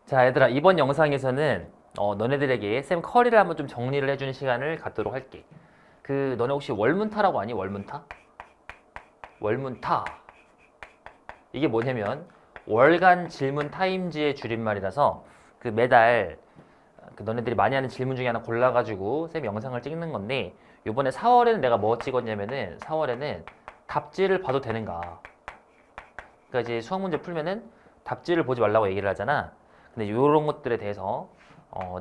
자, 얘들아, 이번 영상에서는 너네들에게 쌤 커리를 한번 좀 정리를 해주는 시간을 갖도록 할게. 너네 혹시 월문타라고 아니? 월문타? 월문타. 이게 뭐냐면 월간 질문 타임즈의 줄임말이라서 매달 너네들이 많이 하는 질문 중에 하나 골라가지고 쌤 영상을 찍는 건데, 요번에 4월에는 내가 뭐 찍었냐면은 4월에는 답지를 봐도 되는가. 그러니까 이제 수학 문제 풀면은 답지를 보지 말라고 얘기를 하잖아. 근데 이런 것들에 대해서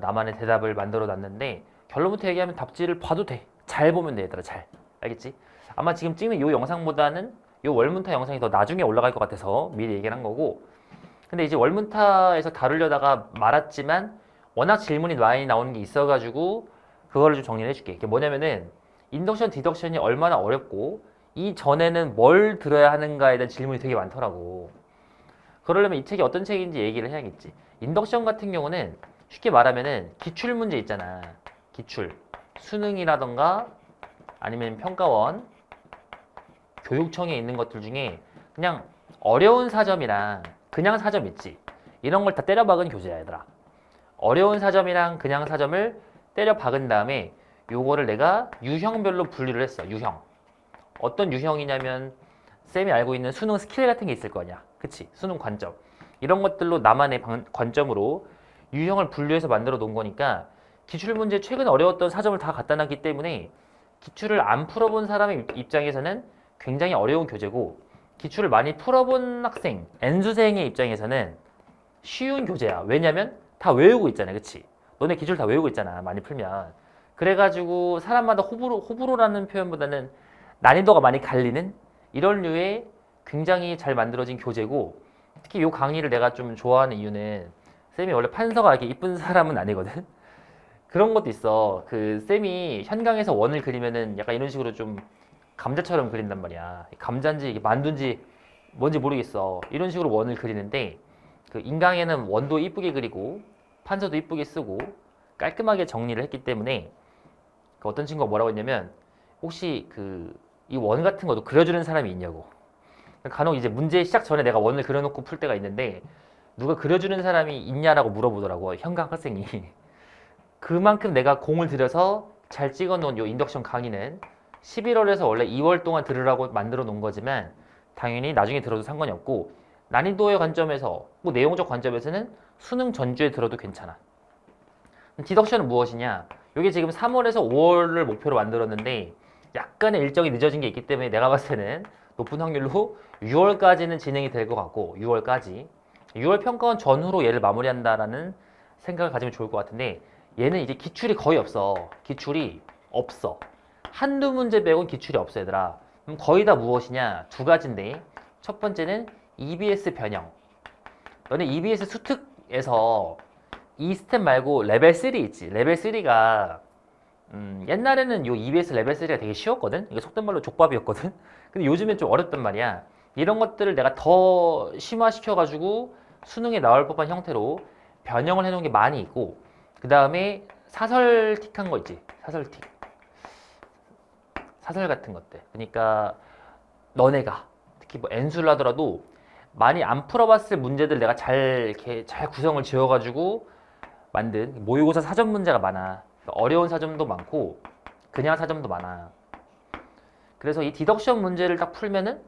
나만의 대답을 만들어 놨는데, 결론부터 얘기하면 답지를 봐도 돼. 잘 보면 돼, 얘들아. 잘. 알겠지? 아마 지금 찍는 이 영상보다는 이 월문타 영상이 더 나중에 올라갈 것 같아서 미리 얘기를 한 거고, 근데 이제 월문타에서 다루려다가 말았지만 워낙 질문이 많이 나오는 게 있어가지고 그거를 좀 정리를 해줄게. 이게 뭐냐면은 인덕션, 디덕션이 얼마나 어렵고 이 전에는 뭘 들어야 하는가에 대한 질문이 되게 많더라고. 그러려면 이 책이 어떤 책인지 얘기를 해야겠지. 인덕션 같은 경우는 쉽게 말하면은 기출 문제 있잖아. 기출. 수능이라던가 아니면 평가원, 교육청에 있는 것들 중에 그냥 어려운 사점이랑 그냥 사점 있지. 이런 걸 다 때려 박은 교재야, 얘들아. 어려운 사점이랑 그냥 사점을 때려 박은 다음에 요거를 내가 유형별로 분류를 했어. 유형. 어떤 유형이냐면 쌤이 알고 있는 수능 스킬 같은 게 있을 거 아니야. 그치? 수능 관점. 이런 것들로 나만의 관점으로 유형을 분류해서 만들어 놓은 거니까 기출문제 최근 어려웠던 사점을 다 갖다 놨기 때문에 기출을 안 풀어본 사람의 입장에서는 굉장히 어려운 교재고, 기출을 많이 풀어본 학생, N수생의 입장에서는 쉬운 교재야. 왜냐면 다 외우고 있잖아. 그치? 너네 기출 다 외우고 있잖아. 많이 풀면. 그래가지고 사람마다 호불호라는 표현보다는 난이도가 많이 갈리는 이런 류의 굉장히 잘 만들어진 교재고, 특히 이 강의를 내가 좀 좋아하는 이유는 쌤이 원래 판서가 이렇게 이쁜 사람은 아니거든. 그런 것도 있어. 쌤이 현강에서 원을 그리면은 약간 이런 식으로 좀 감자처럼 그린단 말이야. 감자인지 이게 만두인지 뭔지 모르겠어. 이런 식으로 원을 그리는데, 인강에는 원도 이쁘게 그리고 판서도 이쁘게 쓰고 깔끔하게 정리를 했기 때문에, 어떤 친구가 뭐라고 했냐면 혹시 이 원 같은 것도 그려주는 사람이 있냐고. 간혹 이제 문제 시작 전에 내가 원을 그려놓고 풀 때가 있는데 누가 그려주는 사람이 있냐라고 물어보더라고, 현강 학생이. 그만큼 내가 공을 들여서 잘 찍어놓은 요 인덕션 강의는 11월에서 원래 2월 동안 들으라고 만들어 놓은 거지만 당연히 나중에 들어도 상관이 없고, 난이도의 관점에서 뭐 내용적 관점에서는 수능 전주에 들어도 괜찮아. 디덕션은 무엇이냐? 이게 지금 3월에서 5월을 목표로 만들었는데 약간의 일정이 늦어진 게 있기 때문에 내가 봤을 때는 높은 확률로 6월까지는 진행이 될 것 같고, 6월까지 6월 평가원 전후로 얘를 마무리한다라는 생각을 가지면 좋을 것 같은데, 얘는 이제 기출이 거의 없어. 기출이 없어. 한두 문제 빼곤 기출이 없어, 얘들아. 그럼 거의 다 무엇이냐? 두 가지인데, 첫 번째는 EBS 변형. 너네 EBS 수특에서 이 스텝 말고 레벨 3 있지. 레벨 3가 옛날에는 요 EBS 레벨 3가 되게 쉬웠거든. 이게 속된 말로 족밥이었거든. 근데 요즘엔 좀 어렵단 말이야. 이런 것들을 내가 더 심화시켜가지고 수능에 나올 법한 형태로 변형을 해놓은 게 많이 있고, 그 다음에 사설틱한 거 있지. 사설틱. 사설 같은 것들. 그러니까 너네가 특히 뭐 N수를 하더라도 많이 안 풀어봤을 문제들 내가 이렇게 잘 구성을 지어가지고 만든 모의고사 사전 문제가 많아. 어려운 사점도 많고 그냥 사점도 많아. 그래서 이 디덕션 문제를 딱 풀면은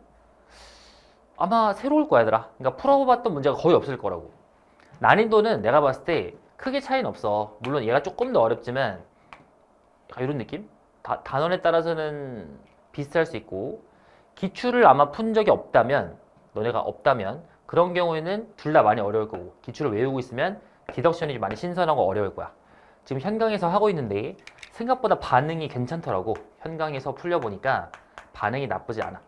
아마 새로울 거야, 얘들아. 그러니까 풀어봤던 문제가 거의 없을 거라고. 난이도는 내가 봤을 때 크게 차이는 없어. 물론 얘가 조금 더 어렵지만 이런 느낌? 단원에 따라서는 비슷할 수 있고, 기출을 아마 푼 적이 없다면, 너네가 없다면 그런 경우에는 둘 다 많이 어려울 거고, 기출을 외우고 있으면 디덕션이 좀 많이 신선하고 어려울 거야. 지금 현강에서 하고 있는데 생각보다 반응이 괜찮더라고. 현강에서 풀려보니까 반응이 나쁘지 않아.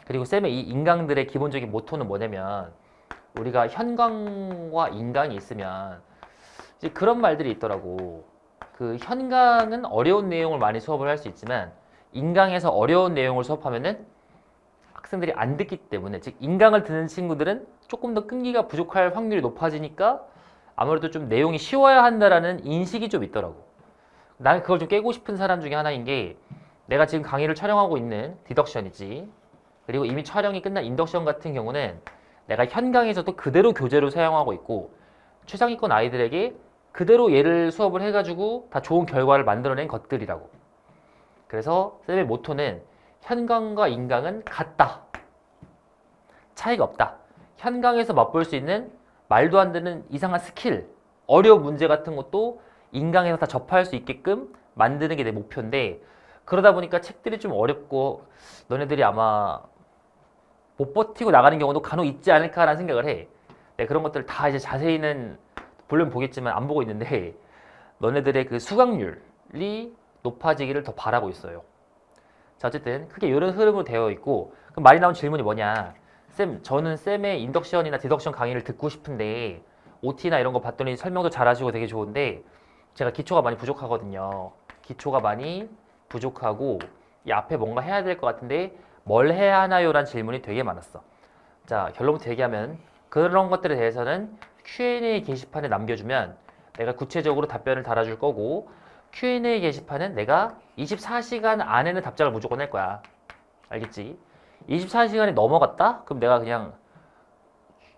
그리고 쌤의 이 인강들의 기본적인 모토는 뭐냐면, 우리가 현강과 인강이 있으면 이제 그런 말들이 있더라고. 현강은 어려운 내용을 많이 수업을 할 수 있지만 인강에서 어려운 내용을 수업하면은 학생들이 안 듣기 때문에, 즉 인강을 듣는 친구들은 조금 더 끈기가 부족할 확률이 높아지니까 아무래도 좀 내용이 쉬워야 한다라는 인식이 좀 있더라고. 나는 그걸 좀 깨고 싶은 사람 중에 하나인 게, 내가 지금 강의를 촬영하고 있는 디덕션이지, 그리고 이미 촬영이 끝난 인덕션 같은 경우는 내가 현강에서도 그대로 교재로 사용하고 있고, 최상위권 아이들에게 그대로 얘를 수업을 해가지고 다 좋은 결과를 만들어낸 것들이라고. 그래서 쌤의 모토는 현강과 인강은 같다. 차이가 없다. 현강에서 맛볼 수 있는 말도 안 되는 이상한 스킬, 어려운 문제 같은 것도 인강에서 다 접할 수 있게끔 만드는 게 내 목표인데, 그러다 보니까 책들이 좀 어렵고 너네들이 아마 못 버티고 나가는 경우도 간혹 있지 않을까라는 생각을 해. 네, 그런 것들 다 이제 자세히는 물론 보겠지만 안 보고 있는데, 너네들의 그 수강률이 높아지기를 더 바라고 있어요. 자, 어쨌든 크게 이런 흐름으로 되어 있고, 그럼 많이 나온 질문이 뭐냐? 쌤, 저는 쌤의 인덕션이나 디덕션 강의를 듣고 싶은데 OT나 이런 거 봤더니 설명도 잘하시고 되게 좋은데 제가 기초가 많이 부족하거든요. 기초가 많이 부족하고 이 앞에 뭔가 해야 될 것 같은데 뭘 해야 하나요? 라는 질문이 되게 많았어. 자, 결론부터 얘기하면 그런 것들에 대해서는 Q&A 게시판에 남겨주면 내가 구체적으로 답변을 달아줄 거고, Q&A 게시판은 내가 24시간 안에는 답장을 무조건 할 거야. 알겠지? 24시간이 넘어갔다? 그럼 내가 그냥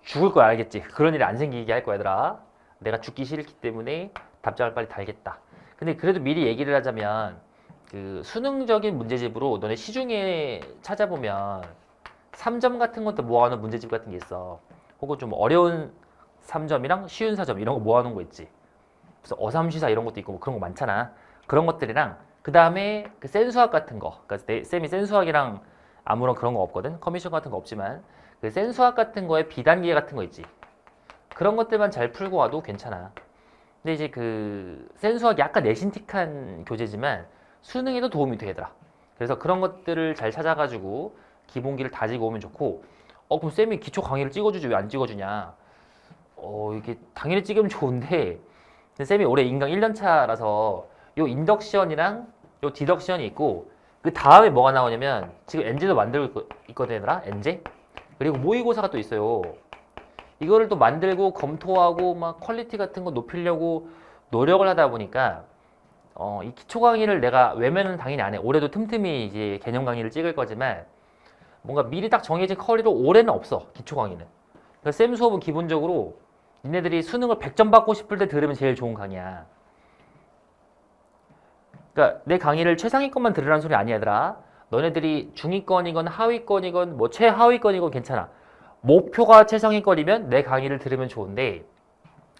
죽을 거야. 알겠지? 그런 일이 안 생기게 할 거야, 얘들아. 내가 죽기 싫기 때문에 답장을 빨리 달겠다. 근데 그래도 미리 얘기를 하자면 그 수능적인 문제집으로 너네 시중에 찾아보면 3점 같은 것도 모아놓은 문제집 같은 게 있어. 혹은 좀 어려운 3점이랑 쉬운 4점 이런 거 모아놓은 거 있지. 그래서 어삼시사 이런 것도 있고 뭐 그런 거 많잖아. 그런 것들이랑 그 다음에 그 센수학 같은 거. 그러니까 쌤이 센수학이랑 아무런 그런 거 없거든. 커미션 같은 거 없지만 그 센수학 같은 거에 비단계 같은 거 있지. 그런 것들만 잘 풀고 와도 괜찮아. 근데 이제 그 센수학이 약간 내신틱한 교재지만 수능에도 도움이 되더라. 그래서 그런 것들을 잘 찾아가지고 기본기를 다지고 오면 좋고, 그럼 쌤이 기초 강의를 찍어주지 왜 안 찍어주냐? 이게 당연히 찍으면 좋은데, 근데 쌤이 올해 인강 1년차라서 요 인덕션이랑 요 디덕션이 있고, 그 다음에 뭐가 나오냐면 지금 엔제도 만들고 있거든, 얘들아. 엔제. 그리고 모의고사가 또 있어요. 이거를 또 만들고 검토하고 막 퀄리티 같은 거 높이려고 노력을 하다 보니까 이 기초 강의를 내가 외면은 당연히 안 해. 올해도 틈틈이 이제 개념 강의를 찍을 거지만 뭔가 미리 딱 정해진 커리로 올해는 없어, 기초 강의는. 그러니까 쌤 수업은 기본적으로 니네들이 수능을 100점 받고 싶을 때 들으면 제일 좋은 강의야. 그러니까 내 강의를 최상위권만 들으라는 소리 아니야, 얘들아. 너네들이 중위권이건 하위권이건 뭐 최하위권이건 괜찮아. 목표가 최상위권이면 내 강의를 들으면 좋은데,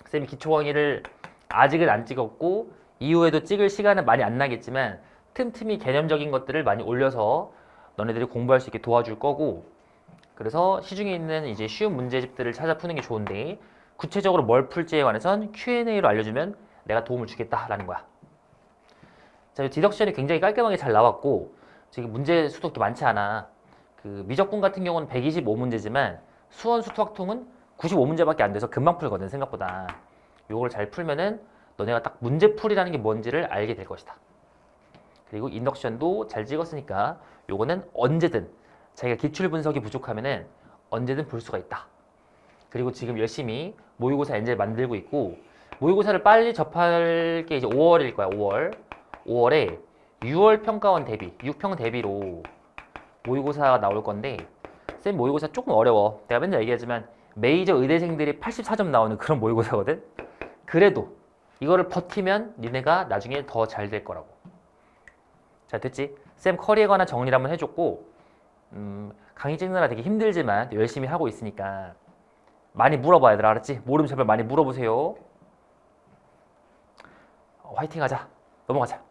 쌤이 기초 강의를 아직은 안 찍었고 이후에도 찍을 시간은 많이 안 나겠지만 틈틈이 개념적인 것들을 많이 올려서 너네들이 공부할 수 있게 도와줄 거고, 그래서 시중에 있는 이제 쉬운 문제집들을 찾아 푸는 게 좋은데 구체적으로 뭘 풀지에 관해선 Q&A로 알려주면 내가 도움을 주겠다라는 거야. 자, 디덕션이 굉장히 깔끔하게 잘 나왔고 지금 문제 수도 그렇게 많지 않아. 그 미적분 같은 경우는 125문제지만 수원 수투학통은 95문제밖에 안 돼서 금방 풀거든, 생각보다. 요걸 잘 풀면은 너네가 딱 문제풀이라는 게 뭔지를 알게 될 것이다. 그리고 인덕션도 잘 찍었으니까 요거는 언제든 자기가 기출 분석이 부족하면은 언제든 볼 수가 있다. 그리고 지금 열심히 모의고사 엔젤 만들고 있고, 모의고사를 빨리 접할 게 이제 5월일 거야. 5월에 6월 평가원 대비, 6평 대비로 모의고사가 나올 건데, 쌤 모의고사 조금 어려워. 내가 맨날 얘기하지만 메이저 의대생들이 84점 나오는 그런 모의고사거든. 그래도 이거를 버티면 니네가 나중에 더 잘 될 거라고. 자, 됐지? 쌤 커리에 관한 정리를 한번 해줬고, 강의 찍느라 되게 힘들지만 열심히 하고 있으니까 많이 물어봐, 얘들아. 알았지? 모르면 제발 많이 물어보세요. 화이팅 하자. 넘어가자.